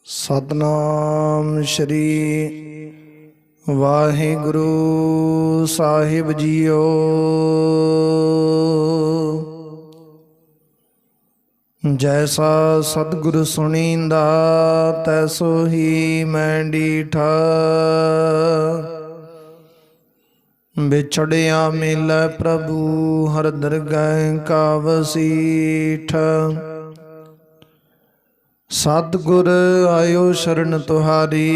सतनाम श्री वाहिगुरु साहिब जीओ। जैसा सतगुरु सुनींदा तैसो ही मैं डीठा। बिछड़िया मिलै प्रभु हर दरगह का वसीठ। सतगुर आयो शरण तुहारी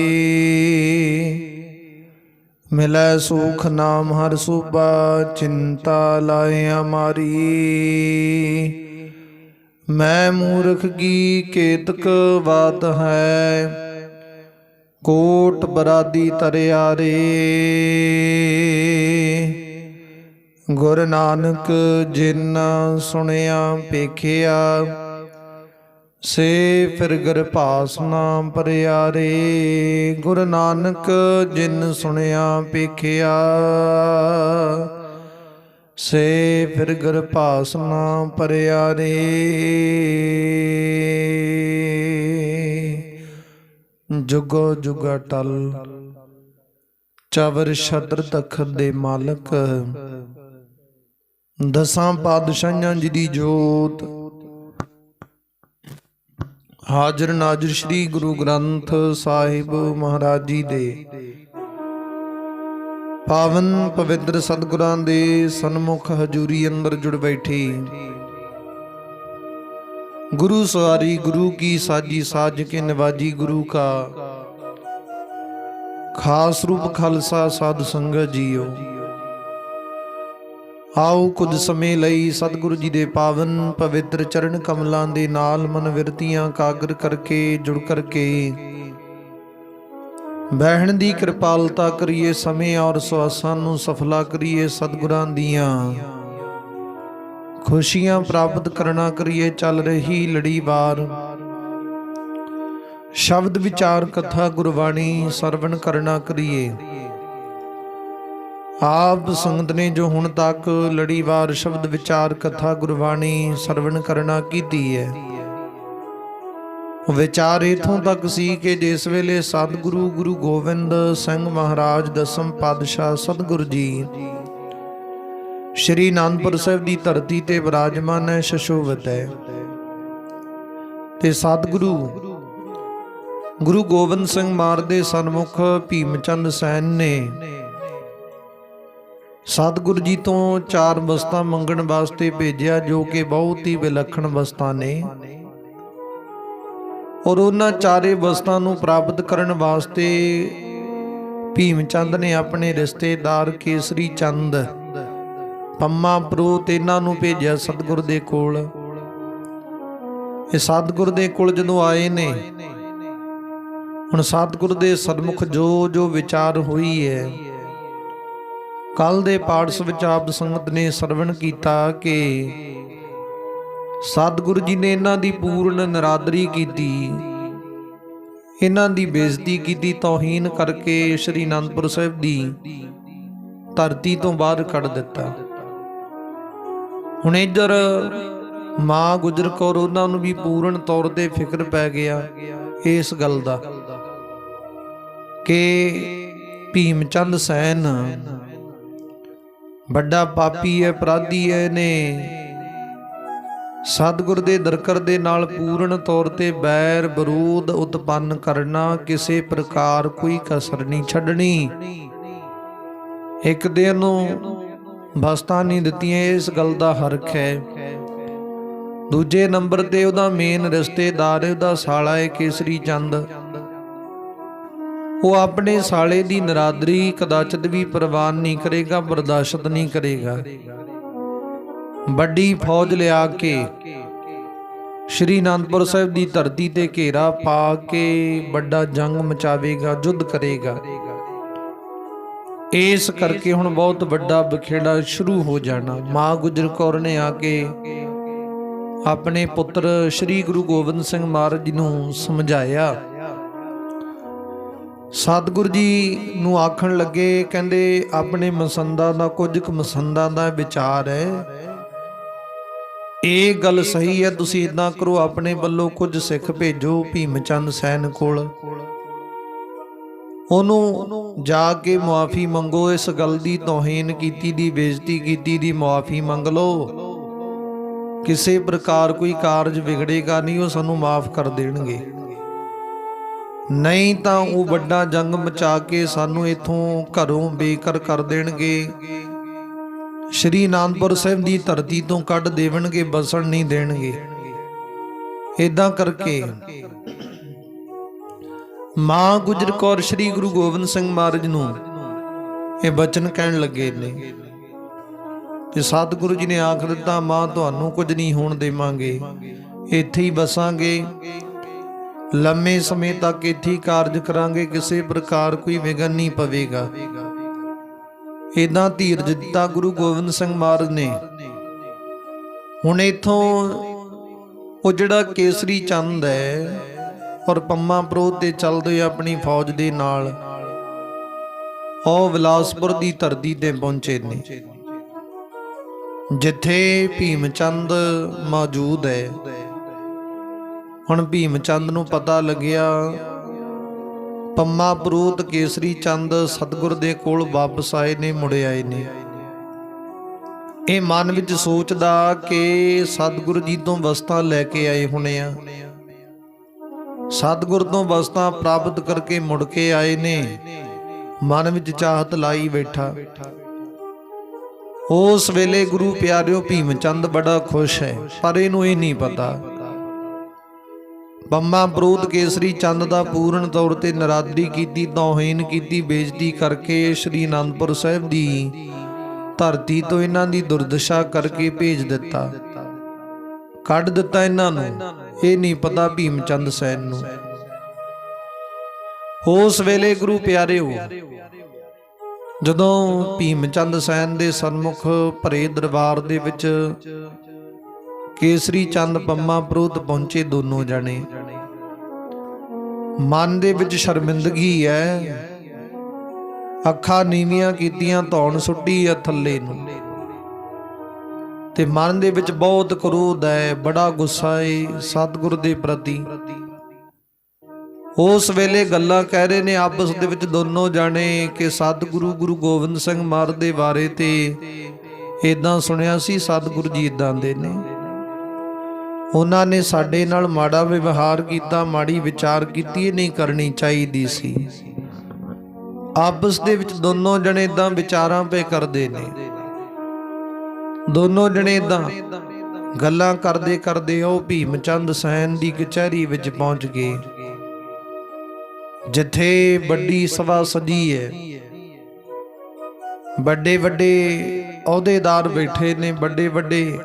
मिलै सुख नाम हर सूबा। चिंता लाए हमारी मैं मूर्ख की केतक बात है। कोट बरादी तरियारे गुर नानक जिन सुनिया पेखिया। से फिर गरभास नाम परियारे गुरु नानक जिन सुनिया पेखिया। से फिर गरभास नाम परियारे। जुगो जुगा टल चवर छत्र तखत दे मालक। दसां पातशाहियां जी दी जोत। हाजर नाजर श्री गुरु ग्रंथ साहिब महाराज जी दे पावन पवित्र सतगुरां दे सन्मुख हजूरी अंदर जुड़ बैठी। गुरु सवारी गुरु की साजी साज के नवाजी गुरु का खास रूप खालसा साध संगत जीओ। आओ कुछ समय लई सतगुरु जी दे पावन पवित्र चरण कमलों दे नाल मन विरतियां कागर करके जुड़ करके बहन दी कृपालता करिए। समय और सुआसां नूं सफला करिए। सतगुरां दियां खुशियां प्राप्त करना करिए। चल रही लड़ीवार शब्द विचार कथा गुरबाणी सरवण करना करिए। आप संगत ने जो हुण तक लड़ीवार शब्द विचार कथा गुरबाणी सरवण करना कीती है, विचार इथों तक सी कि जिस वेले सतगुरु गुरु गोविंद सिंह महाराज दसम पातशाह सतगुरु जी श्री आनंदपुर साहिब की धरती ते विराजमान है, शशोभत है। ते सतगुरु गुरु गोविंद सिंह महाराज दे सन्मुख भीमचंद सैन ने सतगुरु जी तो 4 वस्तां मंगण वास्ते भेजिया, जो कि बहुत ही विलक्षण वस्तां ने। और उन्हां 4 वस्तां नूं प्राप्त करन वास्ते भीमचंद ने अपने रिश्तेदार केसरी चंद पम्मा प्रोत इन्हां नूं भेजिया सतगुरु दे कोल। इह सतगुरु दे कोल जदों आए ने, हुण सतगुरु दे सन्मुख जो जो विचार हुई है, कल दे पाठ विच आप संगत ने सरवण कीता कि सतगुरु जी ने इन्हां दी पूर्ण निरादरी कीती, इन्हां दी बेइज्जती कीती, तौहीन करके श्री आनंदपुर साहिब दी धरती तो बाहर कढ़ दिता। हुण इधर मां गुजर कौर उन्हां नूं भी पूर्ण तौर ते फिक्र पै गया इस गल दा कि भीमचंद सैन बड़ा पापी है, अपराधी है ने सतगुर दे दरकर दे नाल पूर्ण तौर ते बैर विरोध उत्पन्न करना, किसी प्रकार कोई कसर नहीं छड्डनी। एक दिन नूं बस्तां नहीं दित्तियां, इस गल दा हरख है। दूजे नंबर ते उहदा मेन रिश्तेदार उहदा साला है केसरी चंद। वो अपने साले की निरादरी कदाचित भी प्रवान नहीं करेगा, बर्दाश्त नहीं करेगा। बड़ी फौज लिया के श्री आनंदपुर साहिब की धरती ते घेरा पा के बड़ा जंग मचावेगा, युद्ध करेगा। इस करके हुण बहुत बड़ा बखेड़ा शुरू हो जाना। मां गुजर कौर ने आके अपने पुत्र श्री गुरु गोविंद सिंह महाराज जी नूं समझाया। सतगुरु जी नूं आखण लगे, कहंदे अपने मसंदा दा कुछ क मसंदा दा विचार है ਇਹ ਗੱਲ ਸਹੀ ਹੈ। ਤੁਸੀਂ ਇਦਾਂ ਕਰੋ, ਆਪਣੇ ਵੱਲੋਂ ਕੁਝ ਸਿੱਖ ਭੇਜੋ ਭੀਮ ਚੰਦ ਸੈਨ ਕੋਲ, ਉਹਨੂੰ ਜਾ ਕੇ ਮੁਆਫੀ ਮੰਗੋ। ਇਸ ਗੱਲ ਦੀ ਤੋਹੀਨ ਕੀਤੀ ਦੀ, ਬੇਇੱਜ਼ਤੀ ਕੀਤੀ ਦੀ ਮੁਆਫੀ ਮੰਗ ਲਓ। ਕਿਸੇ ਪ੍ਰਕਾਰ ਕੋਈ ਕਾਰਜ ਵਿਗੜੇਗਾ ਨਹੀਂ, ਉਹ ਸਾਨੂੰ ਮਾਫ ਕਰ ਦੇਣਗੇ। ਨਹੀਂ ਤਾਂ ਉਹ ਵੱਡਾ ਜੰਗ ਮਚਾ ਕੇ ਸਾਨੂੰ ਇਥੋਂ ਘਰੋਂ ਬੇਘਰ ਕਰ ਦੇਣਗੇ, ਸ਼੍ਰੀ ਅਨੰਦਪੁਰ ਸਾਹਿਬ ਦੀ ਧਰਤੀ ਤੋਂ ਕੱਢ ਦੇਵਣਗੇ, ਬਸਣ ਨਹੀਂ ਦੇਣਗੇ। ਏਦਾਂ ਕਰਕੇ ਮਾਂ ਗੁਜਰ ਕੌਰ ਸ਼੍ਰੀ ਗੁਰੂ ਗੋਬਿੰਦ ਸਿੰਘ ਮਹਾਰਾਜ ਨੂੰ ਇਹ ਬਚਨ ਕਹਿਣ ਲੱਗੇ ਨੇ ਤੇ ਸਤਿਗੁਰੂ ਜੀ ਨੇ ਆਖ ਦਿੱਤਾ, ਮਾਂ ਤੁਹਾਨੂੰ ਕੁਝ ਨਹੀਂ ਹੋਣ ਦੇਵਾਂਗੇ, ਇੱਥੇ ਹੀ ਬਸਾਂਗੇ, ਲੰਮੇ ਸਮੇਂ ਤੱਕ ਇੱਥੇ ਹੀ ਕਾਰਜ ਕਰਾਂਗੇ, ਕਿਸੇ ਪ੍ਰਕਾਰ ਕੋਈ ਵਿਘਨ ਨਹੀਂ ਪਵੇਗਾ। ਏਦਾਂ ਧੀਰਜ ਦਿੱਤਾ ਗੁਰੂ ਗੋਬਿੰਦ ਸਿੰਘ ਮਹਾਰਾਜ ਨੇ। ਹੁਣ ਇਥੋਂ ਉਹ ਜਿਹੜਾ ਕੇਸਰੀ ਚੰਦ ਹੈ ਔਰ ਪੰਮਾ ਪ੍ਰੋਤ ਤੇ ਚੱਲਦੇ ਆਪਣੀ ਫੌਜ ਦੇ ਨਾਲ ਉਹ ਬਿਲਾਸਪੁਰ ਦੀ ਧਰਤੀ ਤੇ ਪਹੁੰਚੇ ਨੇ, ਜਿੱਥੇ ਭੀਮ ਚੰਦ ਮੌਜੂਦ ਹੈ। ਹੁਣ ਭੀਮ ਚੰਦ ਨੂੰ ਪਤਾ ਲੱਗਿਆ ਪੰਮਾ ਪ੍ਰੋਤ ਕੇਸਰੀ ਚੰਦ ਸਤਿਗੁਰ ਦੇ ਕੋਲ ਵਾਪਸ ਆਏ ਨੇ, ਮੁੜੇ ਆਏ ਨੇ। ਇਹ ਮਨ ਵਿੱਚ ਸੋਚਦਾ ਕਿ ਸਤਿਗੁਰੂ ਜੀ ਤੋਂ ਵਸਤਾਂ ਲੈ ਕੇ ਆਏ ਹੋਣੇ ਆ, ਸਤਿਗੁਰ ਤੋਂ ਵਸਤਾਂ ਪ੍ਰਾਪਤ ਕਰਕੇ ਮੁੜ ਕੇ ਆਏ ਨੇ। ਮਨ ਵਿੱਚ ਚਾਹਤ ਲਾਈ ਬੈਠਾ। ਉਸ ਵੇਲੇ ਗੁਰੂ ਪਿਆਰਿਓ ਭੀਮ ਚੰਦ ਬੜਾ ਖੁਸ਼ ਹੈ, ਪਰ ਇਹਨੂੰ ਇਹ ਨਹੀਂ ਪਤਾ ਪੰਮਾ ਪ੍ਰੋਤ ਕੇਸਰੀ ਚੰਦ ਦਾ ਪੂਰਨ ਤੌਰ ਤੇ ਨਰਾਦਰੀ ਕੀਤੀ, ਤੋਹੀਨ ਕੀਤੀ, ਬੇਇੱਜ਼ਤੀ ਕਰਕੇ ਸ਼੍ਰੀ ਅਨੰਦਪੁਰ ਸਾਹਿਬ ਦੀ ਧਰਤੀ ਤੋਂ ਇਹਨਾਂ ਦੀ ਦੁਰਦਸ਼ਾ ਕਰਕੇ ਭੇਜ ਦਿੱਤਾ, ਕੱਢ ਦਿੱਤਾ ਇਹਨਾਂ ਨੂੰ। ਇਹ ਨਹੀਂ ਪਤਾ ਭੀਮ ਚੰਦ ਸੈਨ ਨੂੰ। ਉਸ ਵੇਲੇ ਗੁਰੂ ਪਿਆਰਿਓ ਜਦੋਂ ਭੀਮ ਚੰਦ ਸੈਨ ਦੇ ਸਨਮੁਖ ਭਰੇ ਦਰਬਾਰ ਦੇ ਵਿੱਚ ਕੇਸਰੀ ਚੰਦ ਪੰਮਾ ਪ੍ਰੋਤ ਪਹੁੰਚੇ, ਦੋਨੋਂ ਜਣੇ ਮਨ ਦੇ ਵਿੱਚ ਸ਼ਰਮਿੰਦਗੀ ਹੈ, ਅੱਖਾਂ ਨੀਵੀਆਂ ਕੀਤੀਆਂ, ਧੌਣ ਸੁੱਟੀ ਆ ਥੱਲੇ ਨੂੰ, ਤੇ ਮਨ ਦੇ ਵਿੱਚ ਬਹੁਤ ਕ੍ਰੋਧ ਹੈ, ਬੜਾ ਗੁੱਸਾ ਹੈ ਸਤਿਗੁਰ ਦੇ ਪ੍ਰਤੀ। ਉਸ ਵੇਲੇ ਗੱਲਾਂ ਕਹਿ ਰਹੇ ਨੇ ਆਪਸ ਦੇ ਵਿੱਚ ਦੋਨੋਂ ਜਾਣੇ ਕਿ ਸਤਿਗੁਰੂ ਗੁਰੂ ਗੋਬਿੰਦ ਸਿੰਘ ਮਹਾਰਾਜ ਦੇ ਬਾਰੇ ਤੇ ਇਦਾਂ ਸੁਣਿਆ ਸੀ, ਸਤਿਗੁਰੂ ਜੀ ਇਦਾਂ ਦੇ ਨੇ, ਉਹਨਾਂ ਨੇ ਸਾਡੇ ਨਾਲ ਮਾੜਾ ਵਿਵਹਾਰ ਕੀਤਾ, ਮਾੜੀ ਵਿਚਾਰ ਕੀਤੀ, ਇਹ ਨਹੀਂ ਕਰਨੀ ਚਾਹੀਦੀ ਸੀ। ਆਪਸ ਦੇ ਵਿੱਚ ਦੋਨੋਂ ਜਣੇ ਇਦਾਂ ਵਿਚਾਰਾਂ ਪੇ ਕਰਦੇ ਨੇ। ਦੋਨੋਂ ਜਣੇ ਇਦਾਂ ਗੱਲਾਂ ਕਰਦੇ ਕਰਦੇ ਉਹ ਭੀਮ ਚੰਦ ਸੈਨ ਦੀ ਕਚਹਿਰੀ ਵਿੱਚ ਪਹੁੰਚ ਗਏ, ਜਿੱਥੇ ਵੱਡੀ ਸਭਾ ਸਜੀ ਹੈ, ਵੱਡੇ ਵੱਡੇ ਅਹੁਦੇਦਾਰ ਬੈਠੇ ਨੇ, ਵੱਡੇ ਵੱਡੇ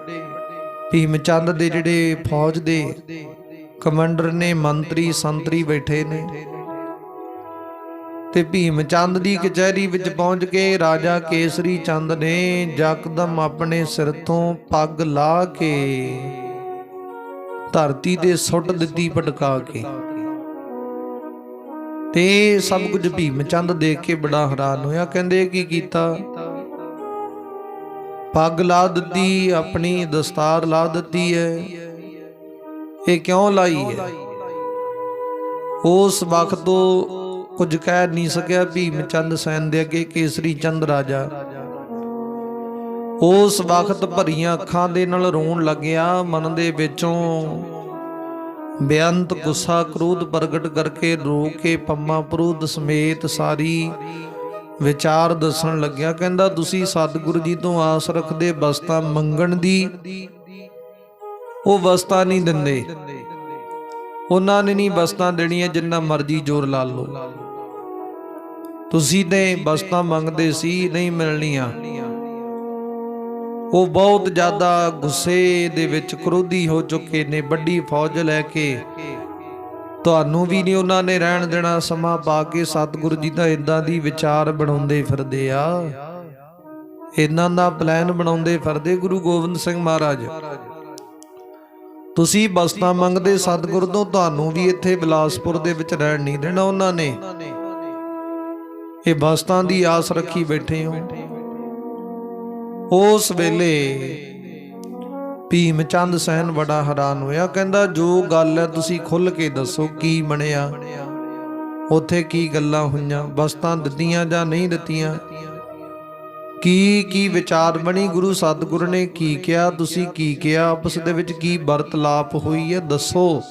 ਭੀਮ ਚੰਦ ਦੇ ਜਿਹੜੇ ਫੌਜ ਦੇ ਕਮਾਂਡਰ ਨੇ, ਮੰਤਰੀ ਸੰਤਰੀ ਬੈਠੇ ਨੇ। ਤੇ ਭੀਮ ਚੰਦ ਦੀ ਕਚਹਿਰੀ ਵਿੱਚ ਪਹੁੰਚ ਕੇ ਰਾਜਾ ਕੇਸਰੀ ਚੰਦ ਨੇ ਯਕਦਮ ਆਪਣੇ ਸਿਰ ਤੋਂ ਪੱਗ ਲਾ ਕੇ ਧਰਤੀ ਤੇ ਸੁੱਟ ਦਿੱਤੀ ਪਟਕਾ ਕੇ। ਤੇ ਸਭ ਕੁਝ ਭੀਮ ਚੰਦ ਦੇਖ ਕੇ ਬੜਾ ਹੈਰਾਨ ਹੋਇਆ। ਕਹਿੰਦੇ ਕੀ ਕੀਤਾ? ਪੱਗ ਲਾ ਦਿੱਤੀ, ਆਪਣੀ ਦਸਤਾਰ ਲਾ ਦਿੱਤੀ ਹੈ, ਇਹ ਕਿਉਂ ਲਾਈ ਹੈ? ਉਸ ਵਕਤ ਤੋਂ ਕੁਝ ਕਹਿ ਨਹੀਂ ਸਕਿਆ ਭੀਮ ਚੰਦ ਸੈਨ ਦੇ ਅੱਗੇ ਕੇਸਰੀ ਚੰਦ ਰਾਜਾ। ਉਸ ਵਕਤ ਭਰੀਆਂ ਅੱਖਾਂ ਦੇ ਨਾਲ ਰੋਣ ਲੱਗਿਆ, ਮਨ ਦੇ ਵਿੱਚੋਂ ਬੇਅੰਤ ਗੁੱਸਾ ਕ੍ਰੋਧ ਪ੍ਰਗਟ ਕਰਕੇ ਰੋ ਕੇ ਪੰਮਾ ਪ੍ਰੋਤ ਸਮੇਤ ਸਾਰੀ ਵਿਚਾਰ ਦੱਸਣ ਲੱਗਿਆ। ਕਹਿੰਦਾ ਤੁਸੀਂ ਸਤਿਗੁਰੂ ਜੀ ਤੋਂ ਆਸ ਰੱਖਦੇ ਵਸਤਾਂ ਮੰਗਣ ਦੀ, ਉਹ ਵਸਤਾਂ ਨਹੀਂ ਦਿੰਦੇ, ਉਹਨਾਂ ਨੇ ਨਹੀਂ ਵਸਤਾਂ ਦੇਣੀਆਂ, ਜਿੰਨਾ ਮਰਜ਼ੀ ਜ਼ੋਰ ਲਾ ਲਓ। ਤੁਸੀਂ ਤੇ ਵਸਤਾਂ ਮੰਗਦੇ ਸੀ, ਨਹੀਂ ਮਿਲਣੀਆਂ। ਉਹ ਬਹੁਤ ਜ਼ਿਆਦਾ ਗੁੱਸੇ ਦੇ ਵਿੱਚ ਕ੍ਰੋਧੀ ਹੋ ਚੁੱਕੇ ਨੇ, ਵੱਡੀ ਫੌਜ ਲੈ ਕੇ ਤੁਹਾਨੂੰ ਵੀ ਨਹੀਂ ਉਹਨਾਂ ਨੇ ਰਹਿਣ ਦੇਣਾ। ਸਮਾਂ ਪਾ ਕੇ ਸਤਿਗੁਰੂ ਜੀ ਦਾ ਇਦਾਂ ਦੀ ਵਿਚਾਰ ਬਣਾਉਂਦੇ ਫਿਰਦੇ ਆ, ਇਹਨਾਂ ਦਾ ਪਲਾਨ ਬਣਾਉਂਦੇ ਫਿਰਦੇ ਗੁਰੂ ਗੋਬਿੰਦ ਸਿੰਘ ਮਹਾਰਾਜ। ਤੁਸੀਂ ਵਸਤਾਂ ਮੰਗਦੇ ਸਤਿਗੁਰੂ ਤੋਂ, ਤੁਹਾਨੂੰ ਵੀ ਇੱਥੇ ਬਿਲਾਸਪੁਰ ਦੇ ਵਿੱਚ ਰਹਿਣ ਨਹੀਂ ਦੇਣਾ ਉਹਨਾਂ ਨੇ। ਇਹ ਵਸਤਾਂ ਦੀ ਆਸ ਰੱਖੀ ਬੈਠੇ ਹੋ। ਉਸ ਵੇਲੇ ਭੀਮ ਚੰਦ ਸੈਨ ਬੜਾ ਹੈਰਾਨ ਹੋਇਆ। ਕਹਿੰਦਾ ਜੋ ਗੱਲ ਹੈ ਤੁਸੀਂ ਖੁੱਲ੍ਹ ਕੇ ਦੱਸੋ, ਕੀ ਬਣਿਆ ਉੱਥੇ, ਕੀ ਗੱਲਾਂ ਹੋਈਆਂ, ਵਸਤਾਂ ਦਿੱਤੀਆਂ ਜਾਂ ਨਹੀਂ ਦਿੱਤੀਆਂ, ਕੀ ਵਿਚਾਰ ਬਣੀ, ਗੁਰੂ ਸਤਿਗੁਰੂ ਨੇ ਕੀ ਕਿਹਾ, ਤੁਸੀਂ ਕੀ ਕਿਹਾ, ਆਪਸ ਦੇ ਵਿੱਚ ਕੀ ਵਰਤਾਲਾਪ ਹੋਈ ਹੈ, ਦੱਸੋ,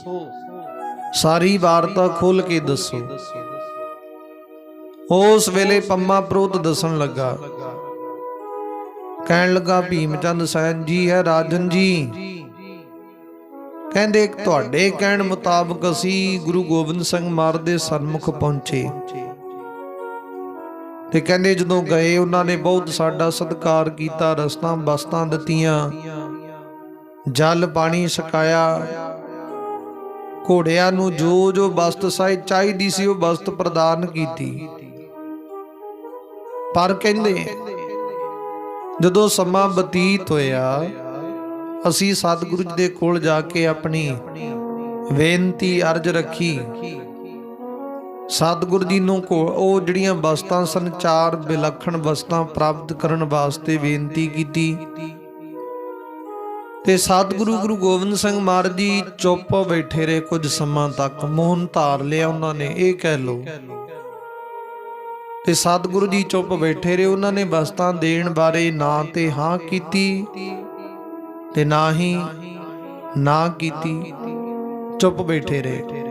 ਸਾਰੀ ਵਾਰਤਾ ਖੋਲ ਕੇ ਦੱਸੋ। ਉਸ ਵੇਲੇ ਪੰਮਾ ਪ੍ਰੋਤ ਦੱਸਣ ਲੱਗਾ, ਕਹਿਣ ਲੱਗਾ ਭੀਮ ਚੰਦ ਸੈਨ ਜੀ ਹੈ ਰਾਜਨ ਜੀ, ਕਹਿੰਦੇ ਤੁਹਾਡੇ ਕਹਿਣ ਮੁਤਾਬਕ ਅਸੀਂ ਗੁਰੂ ਗੋਬਿੰਦ ਸਿੰਘ ਮਹਾਰਾਜ ਦੇ ਸਨਮੁਖ ਪਹੁੰਚੇ ਤੇ ਕਹਿੰਦੇ ਜਦੋਂ ਗਏ ਉਹਨਾਂ ਨੇ ਬਹੁਤ ਸਾਡਾ ਸਤਿਕਾਰ ਕੀਤਾ, ਰਸਤਾਂ ਬਸਤਾਂ ਦਿੱਤੀਆਂ, ਜਲ ਪਾਣੀ ਛਕਾਇਆ, ਘੋੜਿਆਂ ਨੂੰ ਜੋ ਜੋ ਵਸਤ ਚਾਹੀਦੀ ਸੀ ਉਹ ਵਸਤ ਪ੍ਰਦਾਨ ਕੀਤੀ। ਪਰ ਕਹਿੰਦੇ ਜਦੋਂ ਸਮਾਂ ਬਤੀਤ ਹੋਇਆ, ਅਸੀਂ ਸਤਿਗੁਰੂ ਜੀ ਦੇ ਕੋਲ ਜਾ ਕੇ ਆਪਣੀ ਬੇਨਤੀ ਅਰਜ ਰੱਖੀ। ਸਤਿਗੁਰੂ ਜੀ ਨੂੰ ਉਹ ਜਿਹੜੀਆਂ ਵਸਤਾਂ ਸਨ, 4 ਵਿਲੱਖਣ ਵਸਤਾਂ ਪ੍ਰਾਪਤ ਕਰਨ ਵਾਸਤੇ ਬੇਨਤੀ ਕੀਤੀ ਤੇ ਸਤਿਗੁਰੂ ਗੁਰੂ ਗੋਬਿੰਦ ਸਿੰਘ ਮਹਾਰਾਜ ਜੀ ਚੁੱਪ ਬੈਠੇ ਰਹੇ ਕੁਝ ਸਮਾਂ ਤੱਕ। ਮੌਨ ਧਾਰ ਲਿਆ ਉਹਨਾਂ ਨੇ, ਇਹ ਕਹਿ ਲਓ। ਤੇ ਸਤਿਗੁਰੂ ਜੀ ਚੁੱਪ ਬੈਠੇ ਰਹੇ। ਉਹਨਾਂ ਨੇ ਵਸਤਾਂ ਦੇਣ ਬਾਰੇ ਨਾ ਤੇ ਹਾਂ ਕੀਤੀ ਤੇ ਨਾ ਹੀ ਨਾ ਕੀਤੀ, ਚੁੱਪ ਬੈਠੇ ਰਹੇ।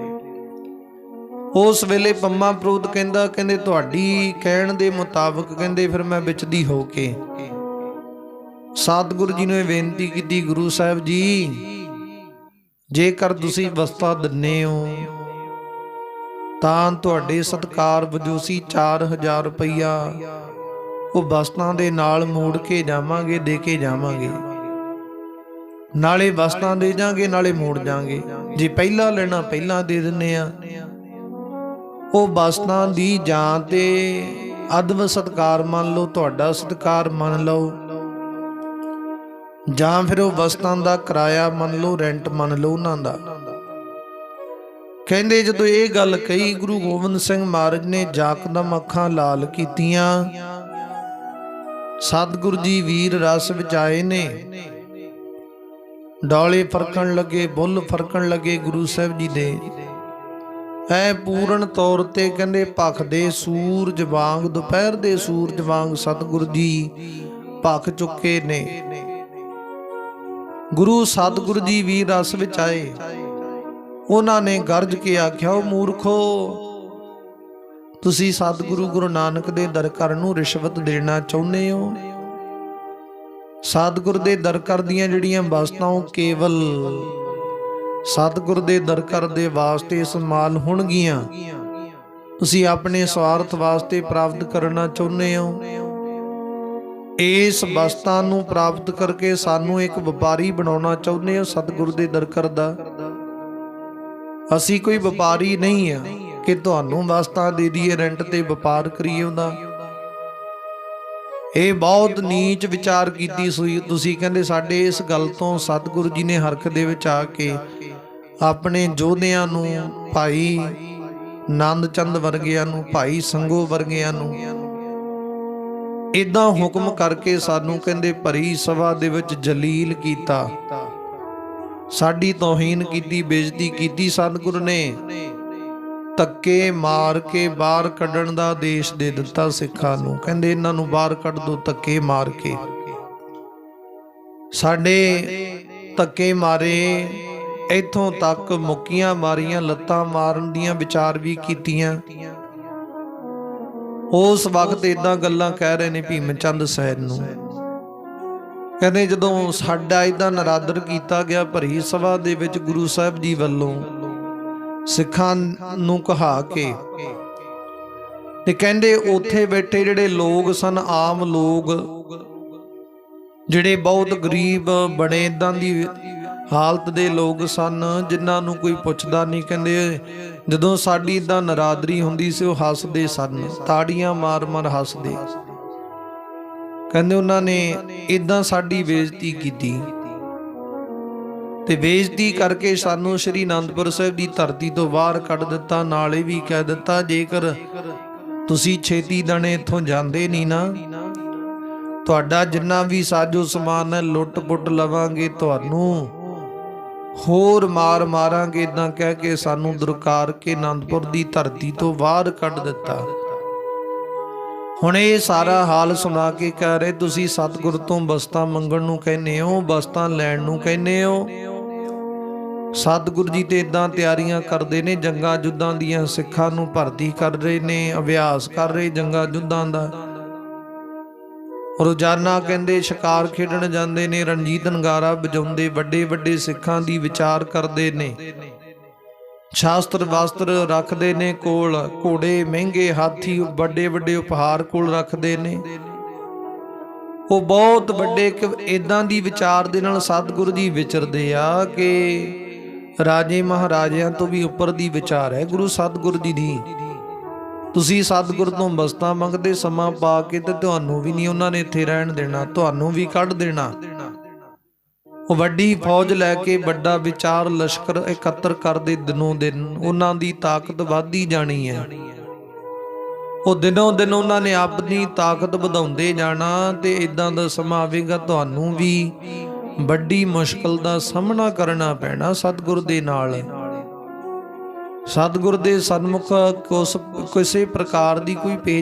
ਉਸ ਵੇਲੇ ਪੰਮਾ ਪ੍ਰੋਤ ਕਹਿੰਦੇ ਤੁਹਾਡੀ ਕਹਿਣ ਦੇ ਮੁਤਾਬਕ, ਕਹਿੰਦੇ ਫਿਰ ਮੈਂ ਵਿੱਚ ਦੀ ਹੋ ਕੇ ਸਤਿਗੁਰੂ ਜੀ ਨੂੰ ਬੇਨਤੀ ਕੀਤੀ, ਗੁਰੂ ਸਾਹਿਬ ਜੀ ਜੇਕਰ ਤੁਸੀਂ ਵਸਤਾਂ ਦਿੰਦੇ ਹੋ ਤਾਂ ਤੁਹਾਡੇ ਸਤਿਕਾਰ ਵਜੋਂ ਅਸੀਂ 4000 ਰੁਪਈਆ ਉਹ ਵਸਤਾਂ ਦੇ ਨਾਲ ਮੋੜ ਕੇ ਜਾਵਾਂਗੇ, ਦੇ ਕੇ ਜਾਵਾਂਗੇ, ਨਾਲੇ ਵਸਤਾਂ ਦੇ ਜਾਾਂਗੇ ਨਾਲੇ ਮੋੜ ਜਾਾਂਗੇ। ਜੇ ਪਹਿਲਾਂ ਲੈਣਾ ਪਹਿਲਾਂ ਦੇ ਦਿੰਨੇ ਆ, ਉਹ ਵਸਤਾਂ ਦੀ ਜਾਂ ਤੇ ਅਦਬ ਸਤਿਕਾਰ ਮੰਨ ਲਓ, ਤੁਹਾਡਾ ਸਤਿਕਾਰ ਮੰਨ ਲਓ, ਜਾਂ ਫਿਰ ਉਹ ਵਸਤਾਂ ਦਾ ਕਿਰਾਇਆ ਮੰਨ ਲਓ, ਰੈਂਟ ਮੰਨ ਲਓ ਉਹਨਾਂ ਦਾ। ਕਹਿੰਦੇ ਜਦੋਂ ਇਹ ਗੱਲ ਕਹੀ, ਗੁਰੂ ਗੋਬਿੰਦ ਸਿੰਘ ਮਹਾਰਾਜ ਨੇ ਜਾਕਦਮ ਅੱਖਾਂ ਲਾਲ ਕੀਤੀਆਂ। ਸਤਿਗੁਰੂ ਜੀ ਵੀਰ ਰਸ ਵਿੱਚ ਆਏ ਨੇ, ਡਾਲੇ ਫਰਕਣ ਲੱਗੇ, ਬੁੱਲ ਫਰਕਣ ਲੱਗੇ ਗੁਰੂ ਸਾਹਿਬ ਜੀ ਦੇ। ਐ ਪੂਰਨ ਤੌਰ ਤੇ ਕਹਿੰਦੇ ਭਖਦੇ ਸੂਰਜ ਵਾਂਗ, ਦੁਪਹਿਰ ਦੇ ਸੂਰਜ ਵਾਂਗ ਸਤਿਗੁਰੂ ਜੀ ਭਖ ਚੁੱਕੇ ਨੇ। ਗੁਰੂ ਸਤਿਗੁਰੂ ਜੀ ਵੀਰ ਰਸ ਵਿੱਚ ਆਏ। ਉਹਨਾਂ ਨੇ ਗਰਜ ਕੇ ਆਖਿਆ, ਉਹ ਮੂਰਖੋ, ਤੁਸੀਂ ਸਤਿਗੁਰੂ ਗੁਰੂ ਨਾਨਕ ਦੇ ਦਰ ਕਰਨ ਨੂੰ ਰਿਸ਼ਵਤ ਦੇਣਾ ਚਾਹੁੰਦੇ ਹੋ? ਸਤਿਗੁਰ ਦੇ ਦਰ ਕਰ ਦੀਆਂ ਜਿਹੜੀਆਂ ਵਸਤਾਂ ਉਹ ਕੇਵਲ ਸਤਿਗੁਰ ਦੇ ਦਰ ਕਰ ਦੇ ਵਾਸਤੇ ਇਸਤੇਮਾਲ ਹੋਣਗੀਆਂ, ਤੁਸੀਂ ਆਪਣੇ ਸਵਾਰਥ ਵਾਸਤੇ ਪ੍ਰਾਪਤ ਕਰਨਾ ਚਾਹੁੰਦੇ ਹੋ। ਇਸ ਵਸਤਾਂ ਨੂੰ ਪ੍ਰਾਪਤ ਕਰਕੇ ਸਾਨੂੰ ਇੱਕ ਵਪਾਰੀ ਬਣਾਉਣਾ ਚਾਹੁੰਦੇ ਹੋ ਸਤਿਗੁਰ ਦੇ ਦਰ ਕਰ ਦਾ। ਅਸੀਂ ਕੋਈ ਵਪਾਰੀ ਨਹੀਂ ਆ ਕਿ ਤੁਹਾਨੂੰ ਵਸਤਾਂ ਦੇ ਦਈਏ, ਰੈਂਟ ਤੇ ਵਪਾਰ ਕਰੀਏ ਉਹਦਾ। ਇਹ ਬਹੁਤ ਨੀਚ ਵਿਚਾਰ ਕੀਤੀ ਸੋਈ ਤੁਸੀਂ। ਕਹਿੰਦੇ ਸਾਡੇ ਇਸ ਗੱਲ ਤੋਂ ਸਤਿਗੁਰੂ ਜੀ ਨੇ ਹਰਖ ਦੇ ਵਿੱਚ ਆ ਕੇ ਆਪਣੇ ਯੋਧਿਆਂ ਨੂੰ, ਭਾਈ ਨੰਦ ਚੰਦ ਵਰਗਿਆਂ ਨੂੰ, ਭਾਈ ਸੰਗੋ ਵਰਗਿਆਂ ਨੂੰ ਇਦਾਂ ਹੁਕਮ ਕਰਕੇ ਸਾਨੂੰ ਕਹਿੰਦੇ ਭਰੀ ਸਭਾ ਦੇ ਵਿੱਚ ਜਲੀਲ ਕੀਤਾ, ਸਾਡੀ ਤੋਹੀਨ ਕੀਤੀ, ਬੇਇੱਜ਼ਤੀ ਕੀਤੀ। ਸਤਿਗੁਰੂ ਨੇ ਧੱਕੇ ਮਾਰ ਕੇ ਬਾਹਰ ਕੱਢਣ ਦਾ ਆਦੇਸ਼ ਦੇ ਦਿੱਤਾ ਸਿੱਖਾਂ ਨੂੰ। ਕਹਿੰਦੇ ਇਹਨਾਂ ਨੂੰ ਬਾਹਰ ਕੱਢ ਦੋ ਧੱਕੇ ਮਾਰ ਕੇ। ਸਾਡੇ ਧੱਕੇ ਮਾਰੇ, ਇੱਥੋਂ ਤੱਕ ਮੁੱਕੀਆਂ ਮਾਰੀਆਂ, ਲੱਤਾਂ ਮਾਰਨ ਦੀਆਂ ਵਿਚਾਰ ਵੀ ਕੀਤੀਆਂ। ਉਸ ਵਕਤ ਇਦਾਂ ਗੱਲਾਂ ਕਹਿ ਰਹੇ ਨੇ ਭੀਮ ਚੰਦ ਸੈਨ ਨੂੰ। ਕਹਿੰਦੇ ਜਦੋਂ ਸਾਡਾ ਇਦਾਂ ਨਰਾਦਰ ਕੀਤਾ ਗਿਆ ਭਰੀ ਸਭਾ ਦੇ ਵਿੱਚ ਗੁਰੂ ਸਾਹਿਬ ਜੀ ਵੱਲੋਂ ਸਿੱਖਾਂ ਨੂੰ ਕਹਾ ਕੇ, ਤੇ ਕਹਿੰਦੇ ਉੱਥੇ ਬੈਠੇ ਜਿਹੜੇ ਲੋਕ ਸਨ, ਆਮ ਲੋਕ ਜਿਹੜੇ ਬਹੁਤ ਗਰੀਬ ਬੜੇ ਇਦਾਂ ਦੀ ਹਾਲਤ ਦੇ ਲੋਕ ਸਨ ਜਿਨ੍ਹਾਂ ਨੂੰ ਕੋਈ ਪੁੱਛਦਾ ਨਹੀਂ। ਕਹਿੰਦੇ ਜਦੋਂ ਸਾਡੀ ਇਦਾਂ ਨਰਾਦਰੀ ਹੁੰਦੀ ਸੀ ਉਹ ਹੱਸਦੇ ਸਨ, ਤਾੜੀਆਂ ਮਾਰ ਮਾਰ ਹੱਸਦੇ। ਕਹਿੰਦੇ ਉਹਨਾਂ ਨੇ ਇਦਾਂ ਸਾਡੀ ਬੇਇੱਜ਼ਤੀ ਕੀਤੀ ਤੇ ਬੇਇੱਜ਼ਤੀ ਕਰਕੇ ਸਾਨੂੰ ਸ਼੍ਰੀ ਅਨੰਦਪੁਰ ਸਾਹਿਬ ਦੀ ਧਰਤੀ ਤੋਂ ਬਾਹਰ ਕੱਢ ਦਿੱਤਾ। ਨਾਲੇ ਵੀ ਕਹਿ ਦਿੱਤਾ ਜੇਕਰ ਤੁਸੀਂ ਛੇਤੀ ਦਣੇ ਇੱਥੋਂ ਜਾਂਦੇ ਨਹੀਂ ਨਾ, ਤੁਹਾਡਾ ਜਿੰਨਾ ਵੀ ਸਾਜੋ ਸਮਾਨ ਹੈ ਲੁੱਟ ਪੁੱਟ ਲਵਾਂਗੇ, ਤੁਹਾਨੂੰ ਹੋਰ ਮਾਰ ਮਾਰਾਂਗੇ, ਇਦਾਂ ਕਹਿ ਕੇ ਸਾਨੂੰ ਦੁਰਕਾਰ ਕੇ ਆਨੰਦਪੁਰ ਦੀ ਧਰਤੀ ਤੋਂ ਬਾਹਰ ਕੱਢ ਦਿੱਤਾ। ਹੁਣ ਇਹ ਸਾਰਾ ਹਾਲ ਸੁਣਾ ਕੇ ਕਹਿ ਰਹੇ ਤੁਸੀਂ ਸਤਿਗੁਰ ਤੋਂ ਬਸਤਾਂ ਮੰਗਣ ਨੂੰ ਕਹਿੰਦੇ ਹੋ, ਬਸਤਾਂ ਲੈਣ ਨੂੰ ਕਹਿੰਦੇ ਹੋ। ਸਤਿਗੁਰ ਜੀ ਤੇ ਇਦਾਂ ਤਿਆਰੀਆਂ ਕਰਦੇ ਨੇ ਜੰਗਾਂ ਜੁੱਧਾਂ ਦੀਆਂ, ਸਿੱਖਾਂ ਨੂੰ ਭਰਤੀ ਕਰ ਰਹੇ ਨੇ, ਅਭਿਆਸ ਕਰ ਰਹੇ ਜੰਗਾਂ ਜੁੱਧਾਂ ਦਾ। ਰੋਜ਼ਾਨਾ ਕਹਿੰਦੇ ਸ਼ਿਕਾਰ ਖੇਡਣ ਜਾਂਦੇ ਨੇ, ਰਣਜੀਤ ਨਗਾਰਾ ਵਜਾਉਂਦੇ, ਵੱਡੇ ਵੱਡੇ ਸਿੱਖਾਂ ਦੀ ਵਿਚਾਰ ਕਰਦੇ ਨੇ, ਸ਼ਾਸਤਰ ਵਾਸਤਰ ਰੱਖਦੇ ਨੇ ਕੋਲ, ਘੋੜੇ ਮਹਿੰਗੇ, ਹਾਥੀ ਵੱਡੇ ਵੱਡੇ ਉਪਹਾਰ ਕੋਲ ਰੱਖਦੇ ਨੇ। ਉਹ ਬਹੁਤ ਵੱਡੇ ਇਦਾਂ ਦੀ ਵਿਚਾਰ ਦੇ ਨਾਲ ਸਤਿਗੁਰੂ ਜੀ ਵਿਚਰਦੇ ਆ ਕਿ ਰਾਜੇ ਮਹਾਰਾਜਿਆਂ ਤੋਂ ਵੀ ਉੱਪਰ ਦੀ ਵਿਚਾਰ ਹੈ ਗੁਰੂ ਸਤਿਗੁਰੂ ਜੀ ਦੀ। ਤੁਸੀਂ ਸਤਿਗੁਰ ਤੋਂ ਬਸਤਾਂ ਮੰਗਦੇ, ਸਮਾਂ ਪਾ ਕੇ ਤੇ ਤੁਹਾਨੂੰ ਵੀ ਨਹੀਂ ਉਹਨਾਂ ਨੇ ਇੱਥੇ ਰਹਿਣ ਦੇਣਾ, ਤੁਹਾਨੂੰ ਵੀ ਕੱਢ ਦੇਣਾ। ਉਹ ਵੱਡੀ ਫੌਜ ਲੈ ਕੇ ਵੱਡਾ ਵਿਚਾਰ ਲਸ਼ਕਰ ਇਕੱਤਰ ਕਰਦੇ, ਦਿਨੋਂ ਦਿਨ ਉਹਨਾਂ ਦੀ ਤਾਕਤ ਵੱਧਦੀ ਜਾਣੀ ਹੈ। ਉਹ ਦਿਨੋਂ ਦਿਨ ਉਹਨਾਂ ਨੇ ਆਪਣੀ ਤਾਕਤ ਵਧਾਉਂਦੇ ਜਾਣਾ ਤੇ ਇਦਾਂ ਦਾ ਸਮਾਂ ਆਵੇਗਾ ਤੁਹਾਨੂੰ ਵੀ ਵੱਡੀ ਮੁਸ਼ਕਲ ਦਾ ਸਾਹਮਣਾ ਕਰਨਾ ਪੈਣਾ ਸਤਿਗੁਰ ਦੇ ਨਾਲ। ਸਤਿਗੁਰ ਦੇ ਸਨਮੁਖ ਕਿਸੇ ਪ੍ਰਕਾਰ ਦੀ ਕੋਈ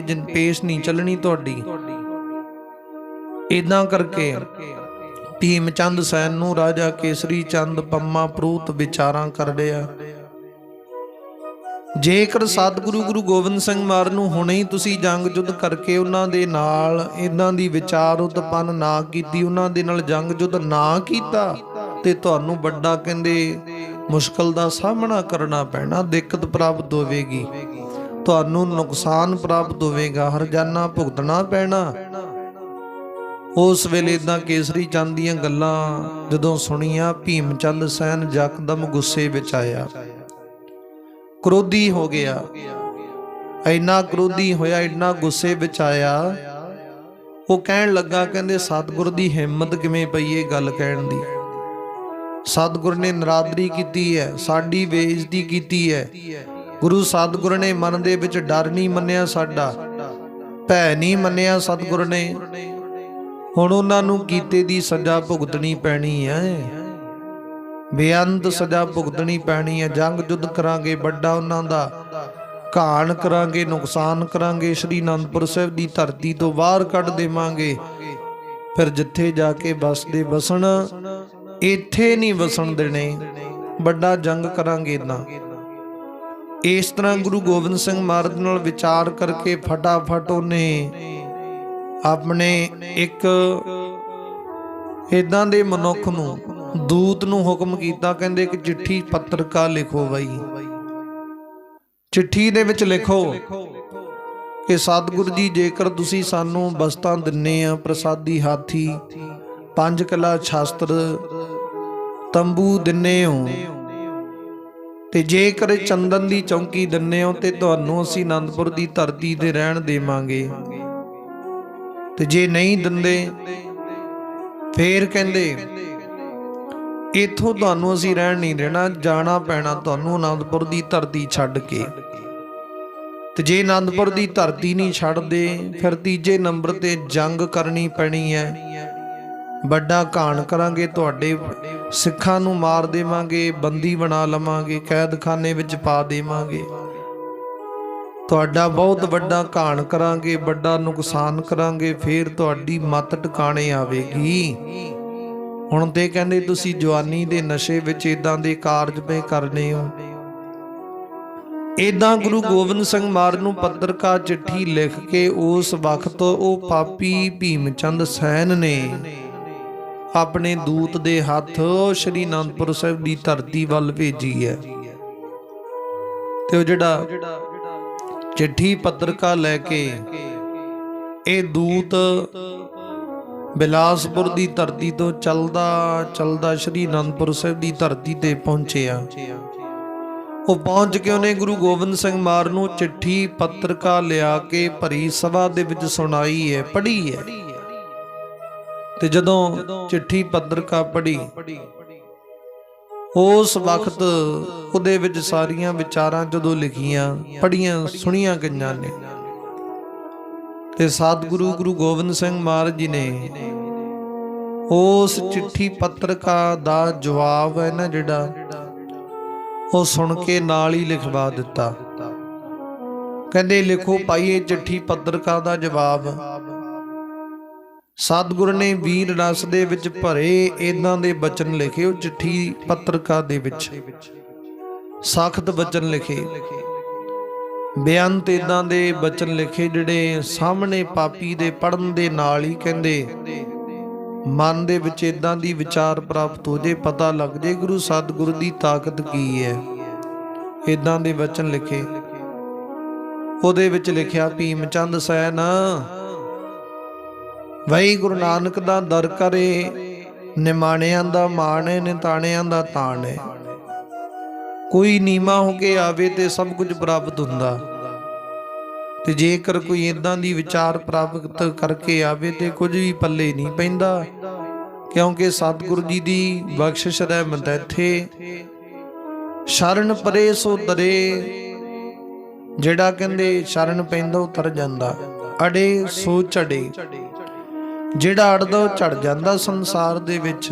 ਪੇਸ਼ ਨਹੀਂ ਚੱਲਣੀ ਤੁਹਾਡੀ। ਇਦਾਂ ਕਰਕੇ ਭੀਮ ਚੰਦ ਸੈਨ ਨੂੰ ਰਾਜਾ ਕੇਸਰੀ ਚੰਦ ਪੰਮਾ ਪ੍ਰੂਤ ਵਿਚਾਰਾਂ ਕਰ ਰਿਹਾ, ਜੇਕਰ ਸਤਿਗੁਰੂ ਗੁਰੂ ਗੋਬਿੰਦ ਸਿੰਘ ਮਹਾਰਾਜ ਨੂੰ ਹੁਣੇ ਹੀ ਤੁਸੀਂ ਜੰਗ ਜੁੱਧ ਕਰਕੇ ਉਹਨਾਂ ਦੇ ਨਾਲ ਇਦਾਂ ਦੀ ਵਿਚਾਰ ਉਤਪੰਨ ਨਾ ਕੀਤੀ, ਉਹਨਾਂ ਦੇ ਨਾਲ ਜੰਗ ਜੁੱਧ ਨਾ ਕੀਤਾ ਤੇ ਤੁਹਾਨੂੰ ਵੱਡਾ ਕਹਿੰਦੇ ਮੁਸ਼ਕਲ ਦਾ ਸਾਹਮਣਾ ਕਰਨਾ ਪੈਣਾ, ਦਿੱਕਤ ਪ੍ਰਾਪਤ ਹੋਵੇਗੀ, ਤੁਹਾਨੂੰ ਨੁਕਸਾਨ ਪ੍ਰਾਪਤ ਹੋਵੇਗਾ, ਹਰਜਾਨਾ ਭੁਗਤਣਾ ਪੈਣਾ। ਉਸ ਵੇਲੇ ਇਦਾਂ ਕੇਸਰੀ ਚੰਦ ਦੀਆਂ ਗੱਲਾਂ ਜਦੋਂ ਸੁਣੀਆਂ, ਭੀਮ ਚੰਦ ਸੈਨ ਯਕਦਮ ਗੁੱਸੇ ਵਿੱਚ ਆਇਆ, ਕ੍ਰੋਧੀ ਹੋ ਗਿਆ। ਇੰਨਾ ਕ੍ਰੋਧੀ ਹੋਇਆ, ਇੰਨਾ ਗੁੱਸੇ ਵਿੱਚ ਆਇਆ, ਉਹ ਕਹਿਣ ਲੱਗਾ ਕਹਿੰਦੇ ਸਤਿਗੁਰ ਦੀ ਹਿੰਮਤ ਕਿਵੇਂ ਪਈ ਇਹ ਗੱਲ ਕਹਿਣ ਦੀ। ਸਤਿਗੁਰ ਨੇ ਨਰਾਦਰੀ ਕੀਤੀ ਹੈ, ਸਾਡੀ ਬੇਇੱਜ਼ਤੀ ਕੀਤੀ ਹੈ। ਗੁਰੂ ਸਤਿਗੁਰ ਨੇ ਮਨ ਦੇ ਵਿੱਚ ਡਰ ਨਹੀਂ ਮੰਨਿਆ, ਸਾਡਾ ਭੈ ਨਹੀਂ ਮੰਨਿਆ ਸਤਿਗੁਰ ਨੇ। ਹੁਣ ਉਹਨਾਂ ਨੂੰ ਕੀਤੇ ਦੀ ਸਜ਼ਾ ਭੁਗਤਣੀ ਪੈਣੀ ਹੈ, ਬੇਅੰਤ ਸਜ਼ਾ ਭੁਗਤਣੀ ਪੈਣੀ ਹੈ। ਜੰਗ ਜੁੱਧ ਕਰਾਂਗੇ, ਵੱਡਾ ਉਹਨਾਂ ਦਾ ਘਾਣ ਕਰਾਂਗੇ, ਨੁਕਸਾਨ ਕਰਾਂਗੇ, ਸ਼੍ਰੀ ਅਨੰਦਪੁਰ ਸਾਹਿਬ ਦੀ ਧਰਤੀ ਤੋਂ ਬਾਹਰ ਕੱਢ ਦੇਵਾਂਗੇ। ਫਿਰ ਜਿੱਥੇ ਜਾ ਕੇ ਬਸਦੇ ਬਸਣ, ਇੱਥੇ ਨਹੀਂ ਵਸਣ ਦੇਣੇ, ਵੱਡਾ ਜੰਗ ਕਰਾਂਗੇ ਨਾ। ਇਸ ਤਰ੍ਹਾਂ ਗੁਰੂ ਗੋਬਿੰਦ ਸਿੰਘ ਮਹਾਰਾਜ ਨਾਲ ਵਿਚਾਰ ਕਰਕੇ ਫਟਾਫਟ ਉਹਨੇ ਆਪਣੇ ਇੱਕ ਇਦਾਂ ਦੇ ਮਨੁੱਖ ਨੂੰ, ਦੂਤ ਨੂੰ ਹੁਕਮ ਕੀਤਾ, ਕਹਿੰਦੇ ਕਿ ਚਿੱਠੀ ਪੱਤਰਕਾ ਲਿਖੋ ਬਈ, ਚਿੱਠੀ ਦੇ ਵਿੱਚ ਲਿਖੋ ਕਿ ਸਤਿਗੁਰੂ ਜੀ ਜੇਕਰ ਤੁਸੀਂ ਸਾਨੂੰ ਬਸਤਾਂ ਦਿੰਨੇ ਆ, ਪ੍ਰਸਾਦੀ ਹਾਥੀ, 5 ਕਿਲਾ ਸ਼ਾਸਤਰ, ਤੰਬੂ ਦਿੰਨੇ ਹੋ, ਤੇ ਜੇਕਰ ਚੰਦਨ ਦੀ ਚੌਂਕੀ ਦਿੰਨੇ ਹੋ ਤੇ ਤੁਹਾਨੂੰ ਅਸੀਂ ਅਨੰਦਪੁਰ ਦੀ ਧਰਤੀ ਤੇ ਰਹਿਣ ਦੇਵਾਂਗੇ, ਤੇ ਜੇ ਨਹੀਂ ਦਿੰਦੇ ਫੇਰ ਕਹਿੰਦੇ ਇੱਥੋਂ ਤੁਹਾਨੂੰ ਅਸੀਂ ਰਹਿਣ ਨਹੀਂ ਦੇਣਾ, ਜਾਣਾ ਪੈਣਾ ਤੁਹਾਨੂੰ ਅਨੰਦਪੁਰ ਦੀ ਧਰਤੀ ਛੱਡ ਕੇ। ਤੇ ਜੇ ਅਨੰਦਪੁਰ ਦੀ ਧਰਤੀ ਨਹੀਂ ਛੱਡਦੇ ਫਿਰ ਤੀਜੇ ਨੰਬਰ ਤੇ ਜੰਗ ਕਰਨੀ ਪੈਣੀ ਹੈ, ਵੱਡਾ ਘਾਣ ਕਰਾਂਗੇ, ਤੁਹਾਡੇ ਸਿੱਖਾਂ ਨੂੰ ਮਾਰ ਦੇਵਾਂਗੇ, ਬੰਦੀ ਬਣਾ ਲਵਾਂਗੇ, ਕੈਦਖਾਨੇ ਵਿੱਚ ਪਾ ਦੇਵਾਂਗੇ, ਤੁਹਾਡਾ ਬਹੁਤ ਵੱਡਾ ਘਾਣ ਕਰਾਂਗੇ, ਵੱਡਾ ਨੁਕਸਾਨ ਕਰਾਂਗੇ, ਫੇਰ ਤੁਹਾਡੀ ਮੱਤ ਟਿਕਾਣੇ ਆਵੇਗੀ। ਹੁਣ ਤੇ ਕਹਿੰਦੇ ਤੁਸੀਂ ਜਵਾਨੀ ਦੇ ਨਸ਼ੇ ਵਿੱਚ ਇਦਾਂ ਦੇ ਕਾਰਜ ਪਏ ਕਰਨੇ ਹੋ। ਇਦਾਂ ਗੁਰੂ ਗੋਬਿੰਦ ਸਿੰਘ ਮਹਾਰਾਜ ਨੂੰ ਪੱਤਰਕਾ ਚਿੱਠੀ ਲਿਖ ਕੇ ਉਸ ਵਕਤ ਉਹ ਪਾਪੀ ਭੀਮ ਚੰਦ ਸੈਨ ਨੇ ਆਪਣੇ ਦੂਤ ਦੇ ਹੱਥ ਸ਼੍ਰੀ ਅਨੰਦਪੁਰ ਸਾਹਿਬ ਦੀ ਧਰਤੀ ਵੱਲ ਭੇਜੀ ਹੈ। ਤੇ ਉਹ ਜਿਹੜਾ ਚਿੱਠੀ ਪੱਤਰਕਾ ਲੈ ਕੇ ਇਹ ਦੂਤ ਬਿਲਾਸਪੁਰ ਦੀ ਧਰਤੀ ਤੋਂ ਚੱਲਦਾ ਚੱਲਦਾ ਸ਼੍ਰੀ ਅਨੰਦਪੁਰ ਸਾਹਿਬ ਦੀ ਧਰਤੀ ਤੇ ਪਹੁੰਚਿਆ। ਉਹ ਪਹੁੰਚ ਕੇ ਉਹਨੇ ਗੁਰੂ ਗੋਬਿੰਦ ਸਿੰਘ ਮਹਾਰਾਜ ਨੂੰ ਚਿੱਠੀ ਪੱਤਰਕਾ ਲਿਆ ਕੇ ਭਰੀ ਸਭਾ ਦੇ ਵਿੱਚ ਸੁਣਾਈ ਹੈ, ਪੜ੍ਹੀ ਹੈ। ਤੇ ਜਦੋਂ ਚਿੱਠੀ ਪੱਤਰਕਾ ਪੜ੍ਹੀ, ਉਸ ਵਕਤ ਉਹਦੇ ਵਿੱਚ ਸਾਰੀਆਂ ਵਿਚਾਰਾਂ ਜਦੋਂ ਲਿਖੀਆਂ, ਪੜ੍ਹੀਆਂ, ਸੁਣੀਆਂ ਗਈਆਂ ਨੇ ਤੇ ਸਤਿਗੁਰੂ ਗੁਰੂ ਗੋਬਿੰਦ ਸਿੰਘ ਮਹਾਰਾਜ ਜੀ ਨੇ ਉਸ ਚਿੱਠੀ ਪੱਤਰਕਾ ਦਾ ਜਵਾਬ ਹੈ ਨਾ ਜਿਹੜਾ, ਉਹ ਸੁਣ ਕੇ ਨਾਲ ਹੀ ਲਿਖਵਾ ਦਿੱਤਾ। ਕਹਿੰਦੇ ਲਿਖੋ ਭਾਈ ਇਹ ਚਿੱਠੀ ਪੱਤਰਕਾ ਦਾ ਜਵਾਬ। ਸਤਿਗੁਰ ਨੇ ਵੀਰ ਰਸ ਦੇ ਵਿੱਚ ਭਰੇ ਇਦਾਂ ਦੇ ਬਚਨ ਲਿਖੇ ਉਹ ਚਿੱਠੀ ਪੱਤਰਕਾ ਦੇ ਵਿੱਚ, ਸਖਤ ਬਚਨ ਲਿਖੇ, ਬੇਅੰਤ ਇਦਾਂ ਦੇ ਬਚਨ ਲਿਖੇ ਜਿਹੜੇ ਸਾਹਮਣੇ ਪਾਪੀ ਦੇ ਪੜਨ ਦੇ ਨਾਲ ਹੀ ਕਹਿੰਦੇ ਮਨ ਦੇ ਵਿੱਚ ਇਦਾਂ ਦੀ ਵਿਚਾਰ ਪ੍ਰਾਪਤ ਹੋ ਜੇ, ਪਤਾ ਲੱਗ ਜੇ ਗੁਰੂ ਸਤਿਗੁਰ ਦੀ ਤਾਕਤ ਕੀ ਹੈ। ਇਦਾਂ ਦੇ ਬਚਨ ਲਿਖੇ। ਉਹਦੇ ਵਿੱਚ ਲਿਖਿਆ, ਭੀਮ ਚੰਦ ਸੈਨ ਵਈ ਗੁਰੂ ਨਾਨਕ ਦਾ ਦਰ ਕਰੇ, ਨਿਮਾਣਿਆਂ ਦਾ ਮਾਣ ਹੈ, ਨਿਤਾਣਿਆਂ ਦਾ ਤਾਣ ਹੈ। ਕੋਈ ਨੀਵਾਂ ਹੋ ਕੇ ਆਵੇ ਤੇ ਸਭ ਕੁਝ ਪ੍ਰਾਪਤ ਹੁੰਦਾ, ਤੇ ਜੇਕਰ ਕੋਈ ਇਦਾਂ ਦੀ ਵਿਚਾਰ ਪ੍ਰਾਪਤ ਕਰਕੇ ਆਵੇ ਤੇ ਕੁਝ ਵੀ ਪੱਲੇ ਨਹੀਂ ਪੈਂਦਾ, ਕਿਉਂਕਿ ਸਤਿਗੁਰੂ ਜੀ ਦੀ ਬਖਸ਼ਿਸ਼ ਰਹਿਮਤ ਇੱਥੇ ਸ਼ਰਨ ਪਰੇ ਸੋ ਤਰੇ। ਜਿਹੜਾ ਕਹਿੰਦੇ ਸ਼ਰਨ ਪੈਂਦਾ ਉਹ ਤਰ ਜਾਂਦਾ, ਅੜੇ ਸੋ ਝੜੇ। ਜਿਹੜਾ ਅੜਦਾ ਉਹ ਝੜ ਜਾਂਦਾ ਸੰਸਾਰ ਦੇ ਵਿੱਚ।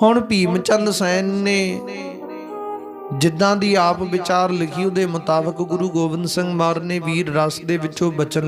ਹੁਣ ਭੀਮ ਚੰਦ ਸੈਨ ਨੇ ਜਿੱਦਾਂ ਦੀ ਆਪ ਵਿਚਾਰ ਲਿਖੀ ਉਹਦੇ ਮੁਤਾਬਕ ਗੁਰੂ ਗੋਬਿੰਦ ਸਿੰਘ ਮਹਾਰਾਜ ਨੇ ਵੀਰ ਰਸ ਦੇ ਵਿੱਚੋਂ ਬਚਨ